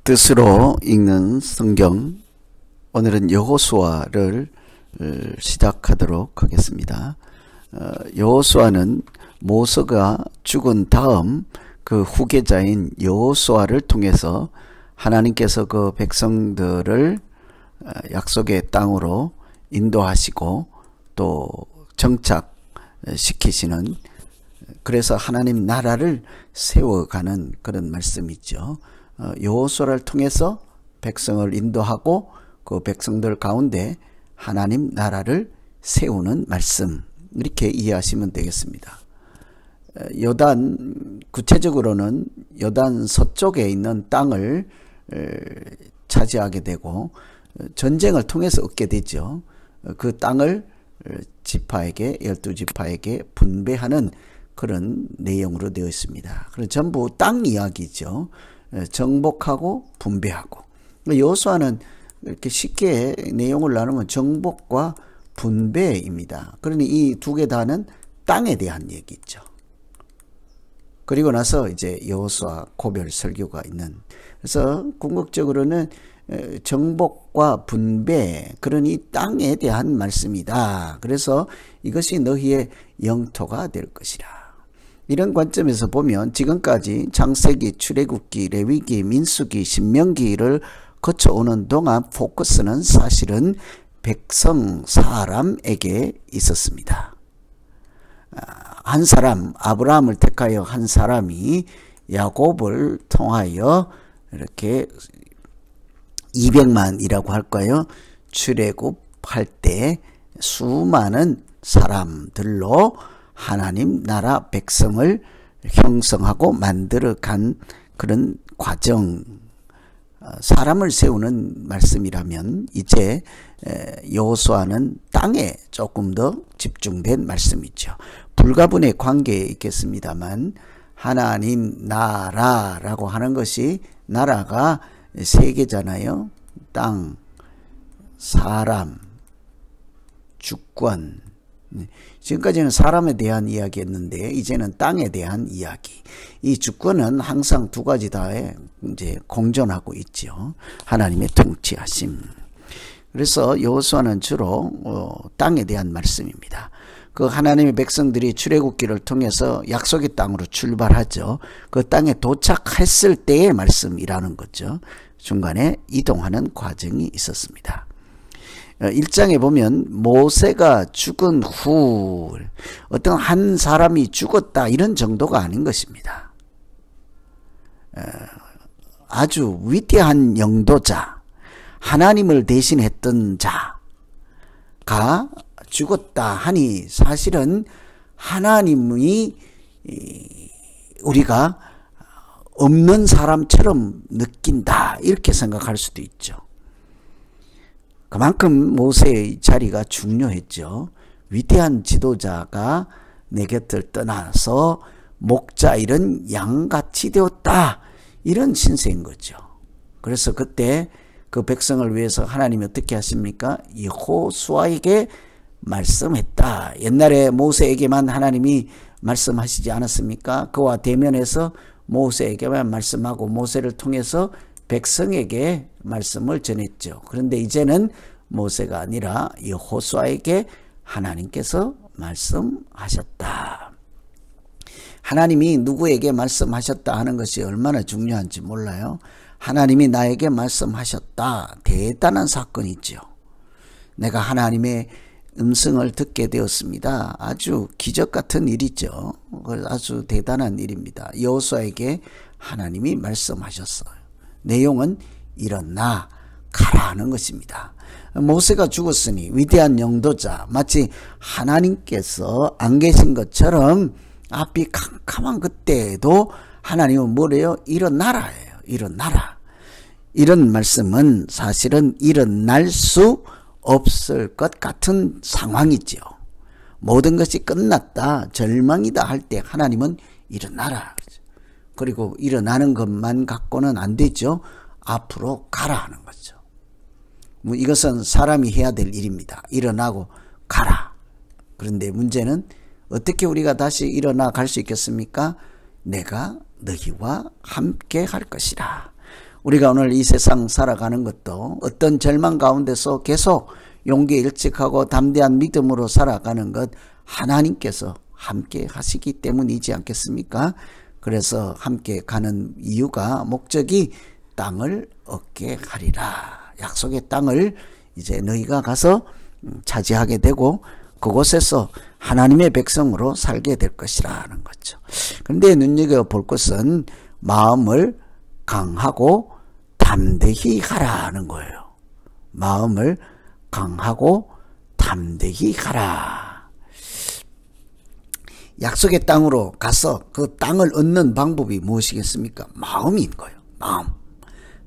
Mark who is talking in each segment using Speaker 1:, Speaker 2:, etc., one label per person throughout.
Speaker 1: 뜻으로 읽는 성경, 오늘은 여호수아를 시작하도록 하겠습니다. 여호수아는 모세가 죽은 다음 그 후계자인 여호수아를 통해서 하나님께서 그 백성들을 약속의 땅으로 인도하시고 또 정착시키시는, 그래서 하나님 나라를 세워가는 그런 말씀이죠. 여호수아를 통해서 백성을 인도하고 그 백성들 가운데 하나님 나라를 세우는 말씀, 이렇게 이해하시면 되겠습니다. 요단, 구체적으로는 요단 서쪽에 있는 땅을 차지하게 되고 전쟁을 통해서 얻게 되죠. 그 땅을 지파에게, 12지파에게 분배하는 그런 내용으로 되어 있습니다. 그래서 전부 땅 이야기죠. 정복하고 분배하고. 여호수아는 이렇게 쉽게 내용을 나누면 정복과 분배입니다. 그러니 이 두 개 다는 땅에 대한 얘기죠. 그리고 나서 이제 여호수아 고별 설교가 있는, 그래서 궁극적으로는 정복과 분배, 그러니 땅에 대한 말씀이다. 그래서 이것이 너희의 영토가 될 것이라. 이런 관점에서 보면 지금까지 창세기, 출애굽기, 레위기, 민수기, 신명기를 거쳐오는 동안 포커스는 사실은 백성, 사람에게 있었습니다. 한 사람, 아브라함을 택하여 한 사람이 야곱을 통하여 이렇게 200만이라고 할까요? 출애굽할 때 수많은 사람들로 하나님 나라 백성을 형성하고 만들어간 그런 과정, 사람을 세우는 말씀이라면 이제 여호수아는 땅에 조금 더 집중된 말씀이죠. 불가분의 관계에 있겠습니다만 하나님 나라라고 하는 것이, 나라가 세 개잖아요. 땅, 사람, 주권. 지금까지는 사람에 대한 이야기였는데 이제는 땅에 대한 이야기. 이 주권은 항상 두 가지 다에 이제 공존하고 있죠. 하나님의 통치하심. 그래서 여호수아는 주로 땅에 대한 말씀입니다. 그 하나님의 백성들이 출애굽기를 통해서 약속의 땅으로 출발하죠. 그 땅에 도착했을 때의 말씀이라는 거죠. 중간에 이동하는 과정이 있었습니다. 1장에 보면 모세가 죽은 후 어떤 한 사람이 죽었다, 이런 정도가 아닌 것입니다. 아주 위대한 영도자, 하나님을 대신했던 자가 죽었다 하니 사실은 하나님이 우리가 없는 사람처럼 느낀다, 이렇게 생각할 수도 있죠. 그만큼 모세의 자리가 중요했죠. 위대한 지도자가 내 곁을 떠나서 목자 이런 양같이 되었다, 이런 신세인 거죠. 그래서 그때 그 백성을 위해서 하나님이 어떻게 하십니까? 여호수아에게 말씀했다. 옛날에 모세에게만 하나님이 말씀하시지 않았습니까? 그와 대면해서 모세에게만 말씀하고 모세를 통해서 백성에게 말씀을 전했죠. 그런데 이제는 모세가 아니라 여호수아에게 하나님께서 말씀하셨다. 하나님이 누구에게 말씀하셨다 하는 것이 얼마나 중요한지 몰라요. 하나님이 나에게 말씀하셨다. 대단한 사건이죠. 내가 하나님의 음성을 듣게 되었습니다. 아주 기적 같은 일이죠. 아주 대단한 일입니다. 여호수아에게 하나님이 말씀하셨어요. 내용은 일어나 가라 하는 것입니다. 모세가 죽었으니 위대한 영도자, 마치 하나님께서 안 계신 것처럼 앞이 캄캄한 그때에도 하나님은 뭐래요? 일어나라예요. 일어나라. 이런 말씀은 사실은 일어날 수 없을 것 같은 상황이죠. 모든 것이 끝났다, 절망이다 할 때 하나님은 일어나라. 그리고 일어나는 것만 갖고는 안 되죠. 앞으로 가라 하는 거죠. 이것은 사람이 해야 될 일입니다. 일어나고 가라. 그런데 문제는 어떻게 우리가 다시 일어나 갈 수 있겠습니까? 내가 너희와 함께 할 것이라. 우리가 오늘 이 세상 살아가는 것도 어떤 절망 가운데서 계속 용기 일찍하고 담대한 믿음으로 살아가는 것 하나님께서 함께 하시기 때문이지 않겠습니까? 그래서 함께 가는 이유가 목적이 땅을 얻게 하리라. 약속의 땅을 이제 너희가 가서 차지하게 되고 그곳에서 하나님의 백성으로 살게 될 것이라는 거죠. 그런데 눈여겨볼 것은 마음을 강하고 담대히 하라는 거예요. 마음을 강하고 담대히 하라. 약속의 땅으로 가서 그 땅을 얻는 방법이 무엇이겠습니까? 마음인 거예요. 마음.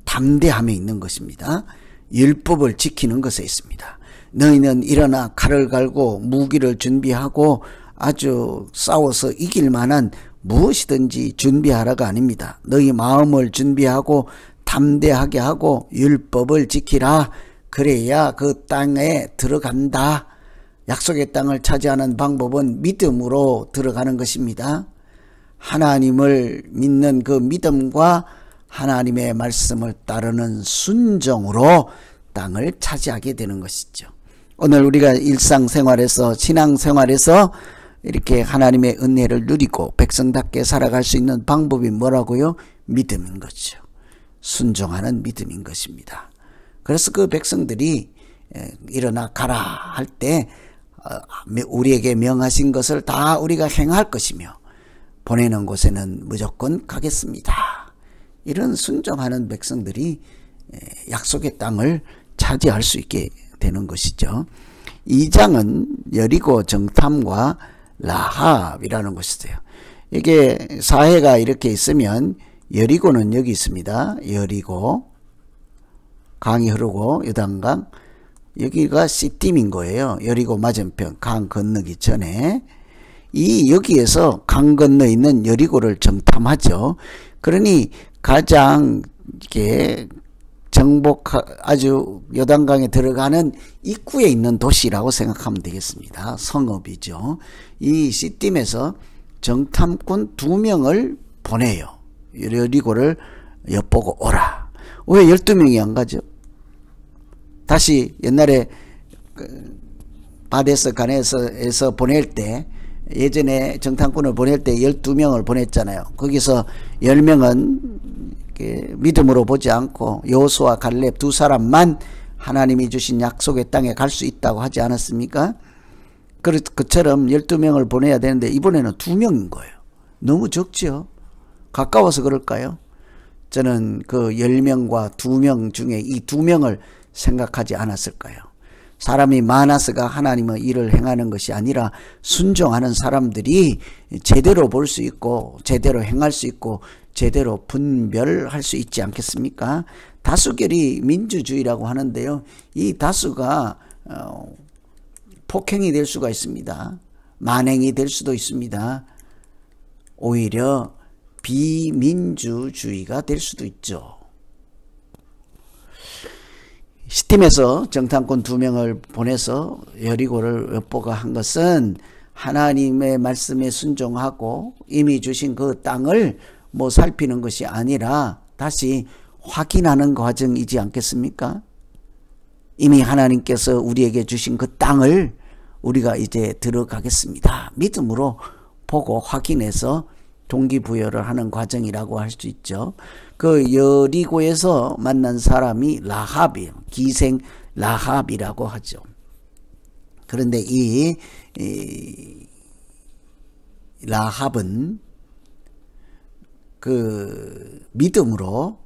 Speaker 1: 담대함에 있는 것입니다. 율법을 지키는 것에 있습니다. 너희는 일어나 칼을 갈고 무기를 준비하고 아주 싸워서 이길 만한 무엇이든지 준비하라가 아닙니다. 너희 마음을 준비하고 담대하게 하고 율법을 지키라. 그래야 그 땅에 들어간다. 약속의 땅을 차지하는 방법은 믿음으로 들어가는 것입니다. 하나님을 믿는 그 믿음과 하나님의 말씀을 따르는 순종으로 땅을 차지하게 되는 것이죠. 오늘 우리가 일상생활에서 신앙생활에서 이렇게 하나님의 은혜를 누리고 백성답게 살아갈 수 있는 방법이 뭐라고요? 믿음인 거죠. 순종하는 믿음인 것입니다. 그래서 그 백성들이 일어나 가라 할 때 우리에게 명하신 것을 다 우리가 행할 것이며 보내는 곳에는 무조건 가겠습니다. 이런 순종하는 백성들이 약속의 땅을 차지할 수 있게 되는 것이죠. 2장은 여리고 정탐과 라합이라는 것이에요. 이게 사해가 이렇게 있으면 여리고는 여기 있습니다. 여리고 강이 흐르고 요단강 여기가 시딤인 거예요. 여리고 맞은편 강 건너기 전에 여기에서 강 건너 있는 여리고를 정탐하죠. 그러니 가장 이렇게 아주 요단강에 들어가는 입구에 있는 도시라고 생각하면 되겠습니다. 성읍이죠. 이 시딤에서 정탐꾼 2명을 보내요. 여리고를 엿보고 오라. 왜 12명이 안 가죠? 다시 옛날에 바데스 가네스에서 보낼 때 예전에 정탐꾼을 보낼 때 12명을 보냈잖아요. 거기서 10명은 믿음으로 보지 않고 여호수아 갈렙 2사람만 하나님이 주신 약속의 땅에 갈 수 있다고 하지 않았습니까? 그처럼 12명을 보내야 되는데 이번에는 2명인 거예요. 너무 적죠? 가까워서 그럴까요? 저는 그 10명과 2명 중에 이 2명을 생각하지 않았을까요? 사람이 많아서가 하나님의 일을 행하는 것이 아니라 순종하는 사람들이 제대로 볼 수 있고 제대로 행할 수 있고 제대로 분별할 수 있지 않겠습니까? 다수결이 민주주의라고 하는데요. 이 다수가 폭행이 될 수가 있습니다. 만행이 될 수도 있습니다. 오히려 비민주주의가 될 수도 있죠. 시딤에서 정탐꾼 2명을 보내서 여리고를 엿보고 한 것은 하나님의 말씀에 순종하고 이미 주신 그 땅을 살피는 것이 아니라 다시 확인하는 과정이지 않겠습니까? 이미 하나님께서 우리에게 주신 그 땅을 우리가 이제 들어가겠습니다. 믿음으로 보고 확인해서 동기부여를 하는 과정이라고 할 수 있죠. 그 여리고에서 만난 사람이 라합이에요. 기생 라합이라고 하죠. 그런데 이 라합은 그 믿음으로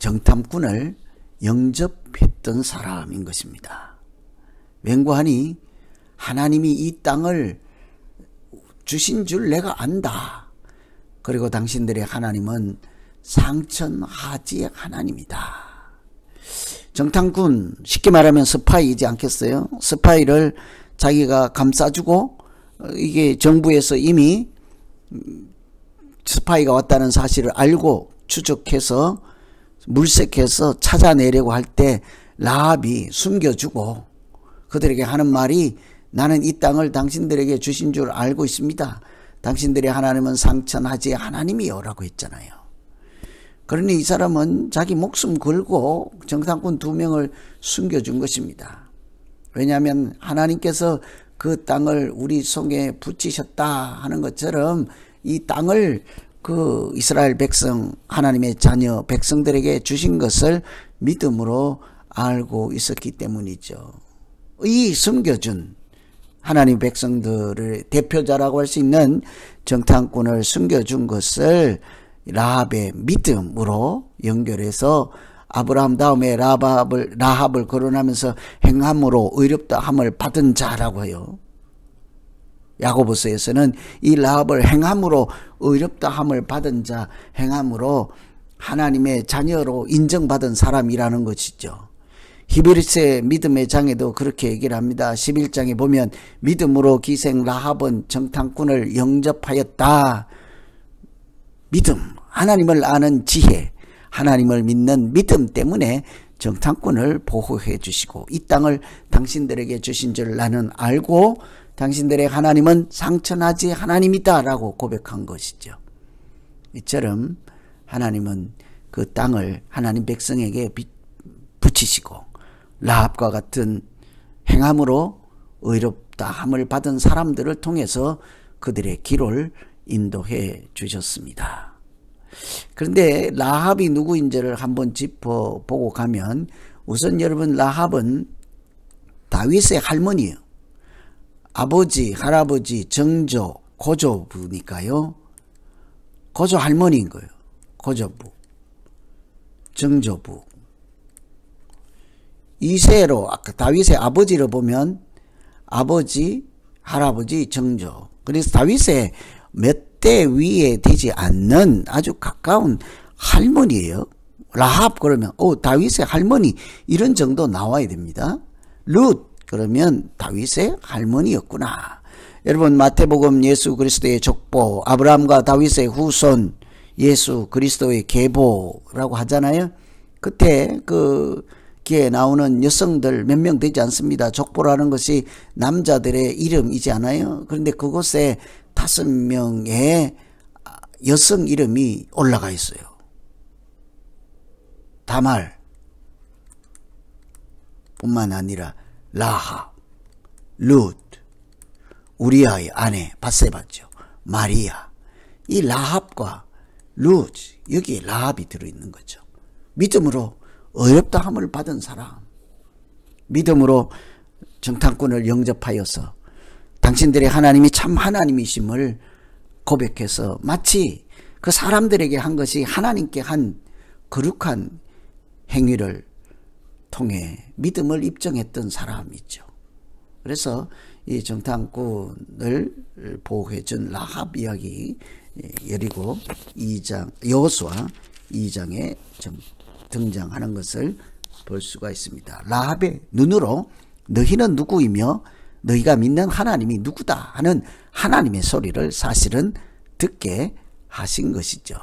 Speaker 1: 정탐꾼을 영접했던 사람인 것입니다. 맹고하니 하나님이 이 땅을 주신 줄 내가 안다. 그리고 당신들의 하나님은 상천하지의 하나님이다. 정탐꾼 쉽게 말하면 스파이이지 않겠어요? 스파이를 자기가 감싸주고 이게 정부에서 이미 스파이가 왔다는 사실을 알고 추적해서 물색해서 찾아내려고 할 때 라합이 숨겨주고 그들에게 하는 말이 나는 이 땅을 당신들에게 주신 줄 알고 있습니다. 당신들의 하나님은 상천하지의 하나님이요 라고 했잖아요. 그러니 이 사람은 자기 목숨 걸고 정탐꾼 2명을 숨겨준 것입니다. 왜냐하면 하나님께서 그 땅을 우리 손에 붙이셨다 하는 것처럼 이 땅을 그 이스라엘 백성, 하나님의 자녀 백성들에게 주신 것을 믿음으로 알고 있었기 때문이죠. 이 숨겨준 하나님 백성들의 대표자라고 할 수 있는 정탐꾼을 숨겨준 것을 라합의 믿음으로 연결해서 아브라함 다음에 라합을 거론하면서 행함으로 의롭다 함을 받은 자라고 해요. 야고보서에서는 이 라합을 행함으로 의롭다 함을 받은 자, 행함으로 하나님의 자녀로 인정받은 사람이라는 것이죠. 히브리서의 믿음의 장에도 그렇게 얘기를 합니다. 11장에 보면 믿음으로 기생 라합은 정탐꾼을 영접하였다. 믿음, 하나님을 아는 지혜, 하나님을 믿는 믿음 때문에 정탐꾼을 보호해 주시고 이 땅을 당신들에게 주신 줄 나는 알고 당신들의 하나님은 상천하지 하나님이다 라고 고백한 것이죠. 이처럼 하나님은 그 땅을 하나님 백성에게 붙이시고 라합과 같은 행함으로 의롭다 함을 받은 사람들을 통해서 그들의 길을 인도해 주셨습니다. 그런데 라합이 누구인지를 한번 짚어보고 가면 우선 여러분 라합은 다윗의 할머니예요. 아버지, 할아버지, 정조, 고조부니까요. 고조 할머니인 거예요. 고조부, 정조부. 이세로 아까 다윗의 아버지를 보면 아버지, 할아버지, 정조. 그래서 다윗의 몇 대 위에 되지 않는 아주 가까운 할머니예요. 라합 그러면 다윗의 할머니 이런 정도 나와야 됩니다. 룻 그러면 다윗의 할머니였구나. 여러분 마태복음 예수 그리스도의 족보, 아브라함과 다윗의 후손, 예수 그리스도의 계보라고 하잖아요. 그때 기에 나오는 여성들 몇 명 되지 않습니다. 족보라는 것이 남자들의 이름이지 않아요. 그런데 그곳에 5명의 여성 이름이 올라가 있어요. 다말 뿐만 아니라 라합, 룻, 우리아의 아내 밧세바죠. 마리아. 이 라합과 룻, 여기에 라합이 들어있는 거죠. 믿음으로 의롭다 함을 받은 사람, 믿음으로 정탐꾼을 영접하여서 당신들의 하나님이 참 하나님이심을 고백해서 마치 그 사람들에게 한 것이 하나님께 한 거룩한 행위를 통해 믿음을 입증했던 사람이죠. 그래서 이 정탐꾼을 보호해준 라합 이야기 여리고 2장, 여호수아 2장에 등장하는 것을 볼 수가 있습니다. 라합의 눈으로 너희는 누구이며 너희가 믿는 하나님이 누구다 하는 하나님의 소리를 사실은 듣게 하신 것이죠.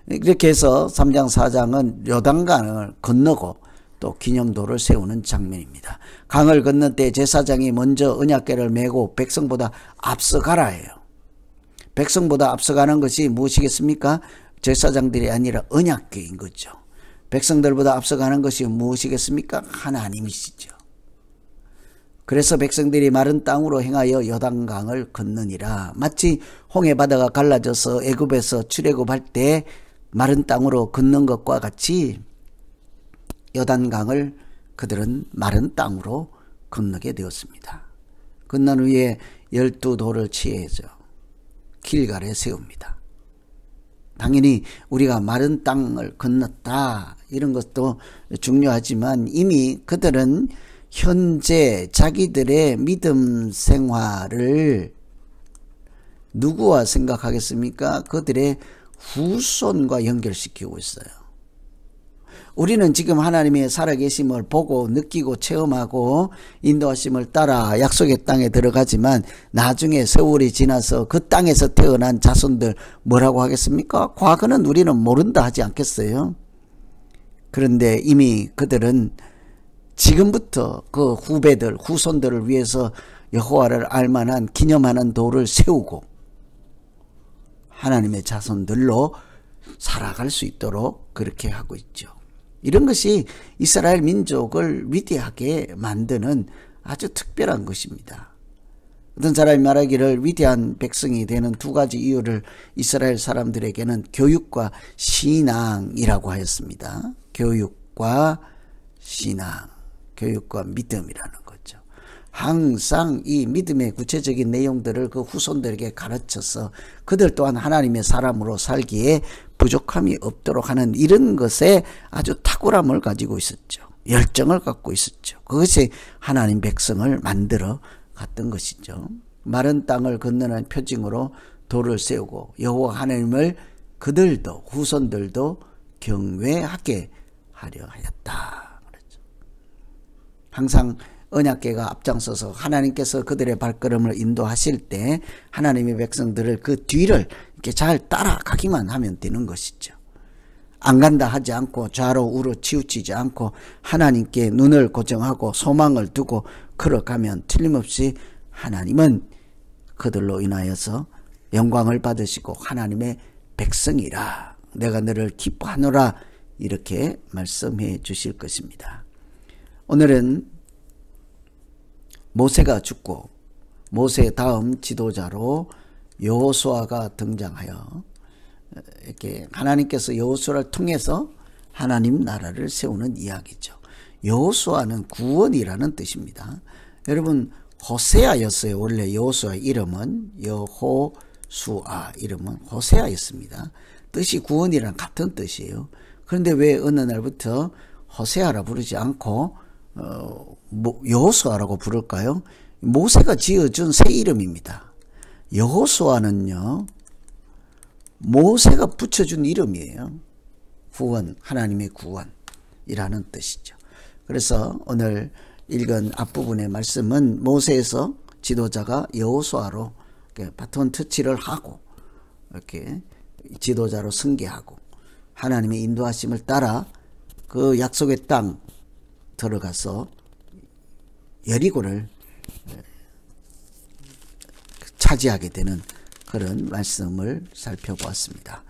Speaker 1: 이렇게 해서 3장 4장은 요단강을 건너고 또 기념도를 세우는 장면입니다. 강을 건널 때 제사장이 먼저 언약궤를 메고 백성보다 앞서가라예요. 백성보다 앞서가는 것이 무엇이겠습니까? 제사장들이 아니라 언약궤인 거죠. 백성들보다 앞서가는 것이 무엇이겠습니까? 하나님이시죠. 그래서 백성들이 마른 땅으로 행하여 요단강을 건너니라. 마치 홍해 바다가 갈라져서 애굽에서 출애굽할 때 마른 땅으로 건넌 것과 같이 요단강을 그들은 마른 땅으로 건너게 되었습니다. 건넌 후에 12돌을 취해서 길갈에 세웁니다. 당연히 우리가 마른 땅을 건넜다 이런 것도 중요하지만 이미 그들은 현재 자기들의 믿음 생활을 누구와 생각하겠습니까? 그들의 후손과 연결시키고 있어요. 우리는 지금 하나님의 살아계심을 보고 느끼고 체험하고 인도하심을 따라 약속의 땅에 들어가지만 나중에 세월이 지나서 그 땅에서 태어난 자손들 뭐라고 하겠습니까? 과거는 우리는 모른다 하지 않겠어요? 그런데 이미 그들은 지금부터 그 후배들, 후손들을 위해서 여호와를 알만한 기념하는 돌을 세우고 하나님의 자손들로 살아갈 수 있도록 그렇게 하고 있죠. 이런 것이 이스라엘 민족을 위대하게 만드는 아주 특별한 것입니다. 어떤 사람이 말하기를 위대한 백성이 되는 두 가지 이유를 이스라엘 사람들에게는 교육과 신앙이라고 하였습니다. 교육과 신앙, 교육과 믿음이라는 거죠. 항상 이 믿음의 구체적인 내용들을 그 후손들에게 가르쳐서 그들 또한 하나님의 사람으로 살기에 부족함이 없도록 하는 이런 것에 아주 탁월함을 가지고 있었죠. 열정을 갖고 있었죠. 그것이 하나님 백성을 만들어 갔던 것이죠. 마른 땅을 건너는 표징으로 돌을 세우고 여호와 하나님을 그들도 후손들도 경외하게 하려 하였다. 그렇죠. 항상 언약궤가 앞장서서 하나님께서 그들의 발걸음을 인도하실 때 하나님의 백성들을 그 뒤를 이렇게 잘 따라가기만 하면 되는 것이죠. 안 간다 하지 않고 좌로 우로 치우치지 않고 하나님께 눈을 고정하고 소망을 두고 걸어가면 틀림없이 하나님은 그들로 인하여서 영광을 받으시고 하나님의 백성이라 내가 너를 기뻐하노라 이렇게 말씀해 주실 것입니다. 오늘은 모세가 죽고 모세 다음 지도자로 여호수아가 등장하여 이렇게 하나님께서 여호수아를 통해서 하나님 나라를 세우는 이야기죠. 여호수아는 구원이라는 뜻입니다. 여러분 호세아였어요. 원래 여호수아 이름은 여호수아 이름은 호세아였습니다. 뜻이 구원이랑 같은 뜻이에요. 그런데 왜 어느 날부터 호세아라 부르지 않고 여호수아라고 부를까요? 모세가 지어준 새 이름입니다. 여호수아는요 모세가 붙여준 이름이에요. 구원, 하나님의 구원이라는 뜻이죠. 그래서 오늘 읽은 앞부분의 말씀은 모세에서 지도자가 여호수아로 바톤 터치를 하고 이렇게 지도자로 승계하고 하나님의 인도하심을 따라 그 약속의 땅 들어가서 여리고를 차지하게 되는 그런 말씀을 살펴보았습니다.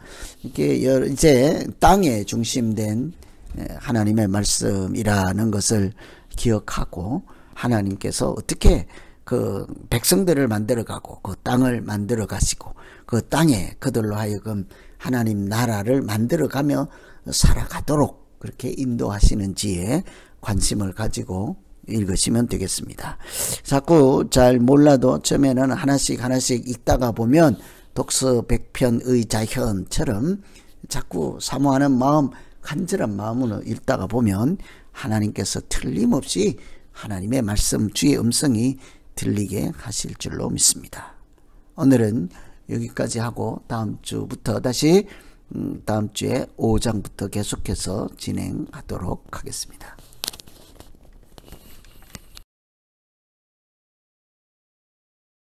Speaker 1: 이렇게 이제 땅에 중심된 하나님의 말씀이라는 것을 기억하고 하나님께서 어떻게 그 백성들을 만들어가고 그 땅을 만들어 가시고 그 땅에 그들로 하여금 하나님 나라를 만들어가며 살아가도록 그렇게 인도하시는지에 관심을 가지고 읽으시면 되겠습니다. 자꾸 잘 몰라도 처음에는 하나씩 읽다가 보면 독서 백편의 자현처럼 자꾸 사모하는 마음, 간절한 마음으로 읽다가 보면 하나님께서 틀림없이 하나님의 말씀 주의 음성이 들리게 하실 줄로 믿습니다. 오늘은 여기까지 하고 다음 주부터 다시 다음 주에 5장부터 계속해서 진행하도록 하겠습니다.